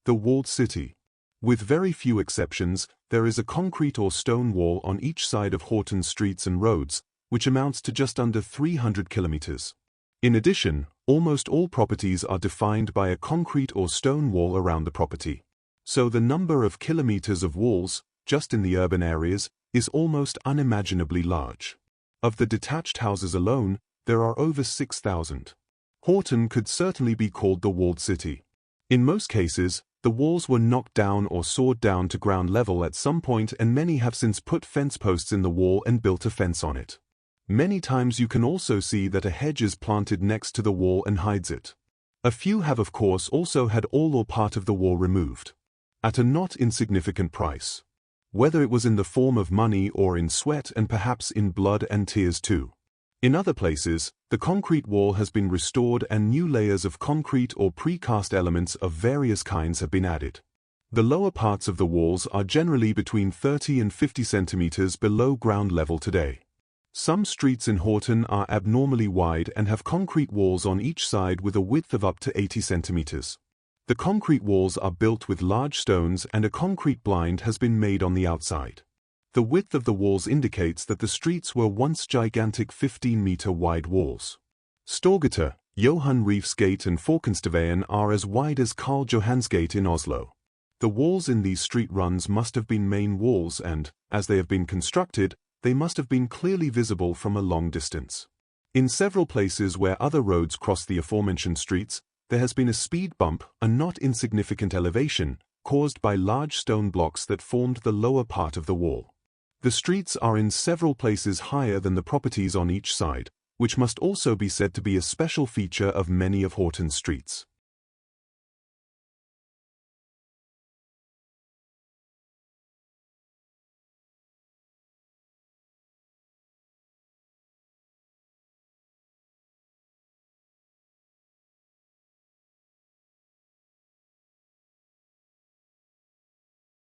The walled city. With very few exceptions, there is a concrete or stone wall on each side of Horten's streets and roads, which amounts to just under 300 kilometers. In addition, almost all properties are defined by a concrete or stone wall around the property. So the number of kilometers of walls, just in the urban areas, is almost unimaginably large. Of the detached houses alone, there are over 6,000. Horten could certainly be called the walled city. In most cases, the walls were knocked down or sawed down to ground level at some point, and many have since put fence posts in the wall and built a fence on it. Many times you can also see that a hedge is planted next to the wall and hides it. A few have of course also had all or part of the wall removed. At a not insignificant price. Whether it was in the form of money or in sweat and perhaps in blood and tears too. In other places, the concrete wall has been restored and new layers of concrete or precast elements of various kinds have been added. The lower parts of the walls are generally between 30 and 50 centimeters below ground level today. Some streets in Horten are abnormally wide and have concrete walls on each side with a width of up to 80 centimeters. The concrete walls are built with large stones and a concrete blind has been made on the outside. The width of the walls indicates that the streets were once gigantic 15-meter wide walls. Storgata, Johan Reefs Gate and Forkensteveien are as wide as Karl Johans Gate in Oslo. The walls in these street runs must have been main walls and, as they have been constructed, they must have been clearly visible from a long distance. In several places where other roads cross the aforementioned streets, there has been a speed bump, a not insignificant elevation, caused by large stone blocks that formed the lower part of the wall. The streets are in several places higher than the properties on each side, which must also be said to be a special feature of many of Horten's streets.